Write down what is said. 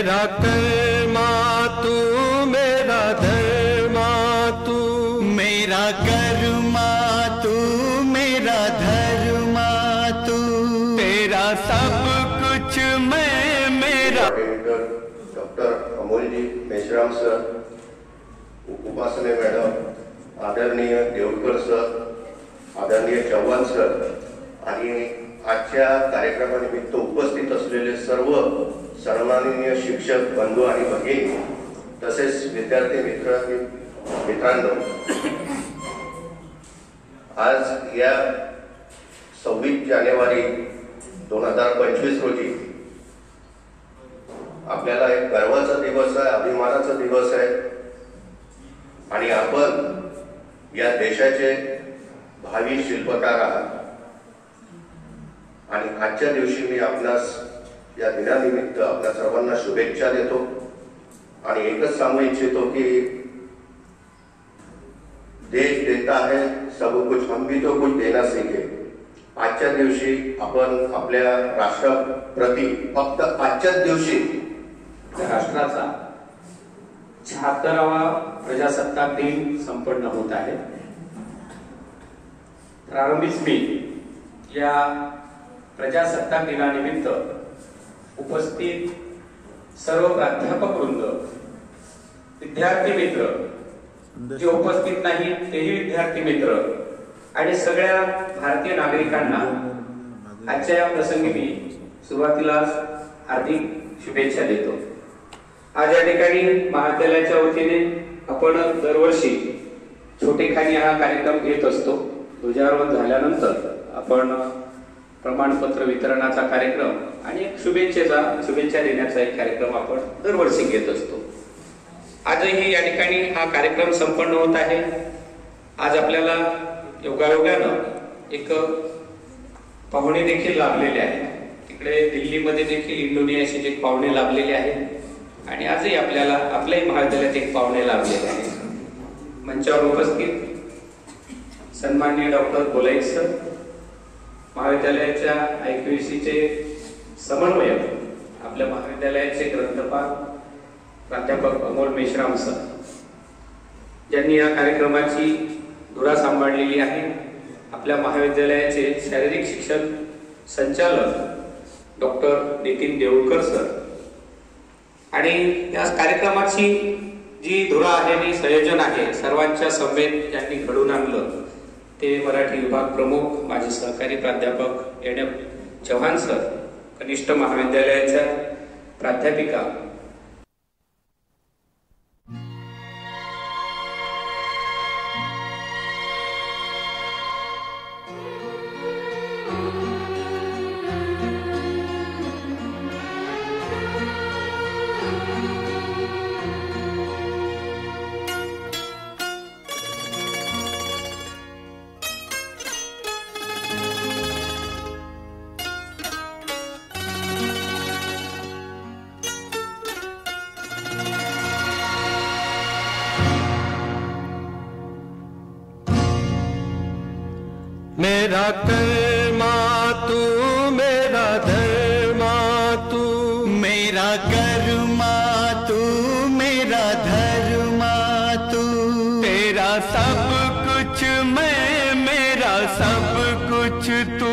मेरा कर्मा तू मेरा धर्मा तू, मेरा कर्मा तू मेरा धर्मा तू, तेरा सब कुछ मैं मेरा। Doctor Amolji Meshram sir, Upasane madam, आदरणीय देवकर सर, आदरणीय चव्हाण सर आणि आजच्या कार्यक्रमानिमित्त उपस्थित असलेले सर्व सन्माननीय शिक्षक बंधू आणि भगिनी तसेच विद्यार्थी मित्रांनो, आज या 26 जानेवारी 2025 रोजी आपल्याला एक गर्वाचा दिवस आहे, अभिमानाचा दिवस आहे आणि आपण या देशाचे भावी शिल्पकार आहात। आणि आजच्या दिवशी मी आपणास या दिनानिमित्त आपल्या सर्वांना शुभेच्छा देतो आणि एकच सांगू इच्छितो की देश देता है सब कुछ, हम भी तो कुछ देना सीखे। आजच्या दिवशी आपण आपल्या राष्ट्राप्रती फक्त आजच्याच दिवशी राष्ट्राचा 76वा प्रजासत्ताक दिन संपन्न होत आहे। प्रारंभीच मी या प्रजासत्ताक दिनानिमित्त उपस्थित सर्व प्राध्यापक वृंद, विद्यार्थी मित्र, जे उपस्थित नाही तेही विद्यार्थी मित्र आणि सगळ्या भारतीय नागरिकांना आजच्या या प्रसंगी मी सुरुवातीलाच हार्दिक शुभेच्छा देतो। आज या ठिकाणी महाविद्यालयाच्या वतीने आपण दरवर्षी छोटेखानी हा कार्यक्रम घेत असतो। ध्वजारोहण झाल्यानंतर आपण प्रमाणपत्र वितरणाचा कार्यक्रम आणि एक शुभेच्छा देण्याचा एक कार्यक्रम आपण दरवर्षी घेत असतो। आजही या ठिकाणी हा कार्यक्रम संपन्न होत आहे। आज आपल्याला योगायोगानं एक पाहुणे देखील लाभलेले आहेत। तिकडे दिल्लीमध्ये देखील इंडोनेशियाचे एक पाहुणे लाभलेले आहेत आणि आजही आपल्याला आपल्याही महाविद्यालयात एक पाहुणे लाभलेले आहेत। मंचावर उपस्थित सन्माननीय डॉक्टर बोलाईक सर, महाविद्यालयाच्या IQACचे समन्वयक, आपल्या महाविद्यालयाचे ग्रंथपाल प्राध्यापक अमोल मेश्राम सर, ज्यांनी या कार्यक्रमाची धुरा सांभाळलेली आहे। आपल्या महाविद्यालयाचे शारीरिक शिक्षण संचालक डॉक्टर नितीन देवकर सर आणि या कार्यक्रमाची जी धुरा आहे आणि संयोजन आहे सर्वांच्या समवेत ज्यांनी घडून आणलं ते मराठी विभाग प्रमुख माझे सहकारी प्राध्यापक NF चव्हाण सर, कनिष्ठ महाविद्यालयाच्या प्राध्यापिका मेरा कर्मा तू मेरा धर्मा तू, मेरा कर्मा तू मेरा धर्मा तू, तेरा सब कुछ मैं मेरा सब कुछ तू।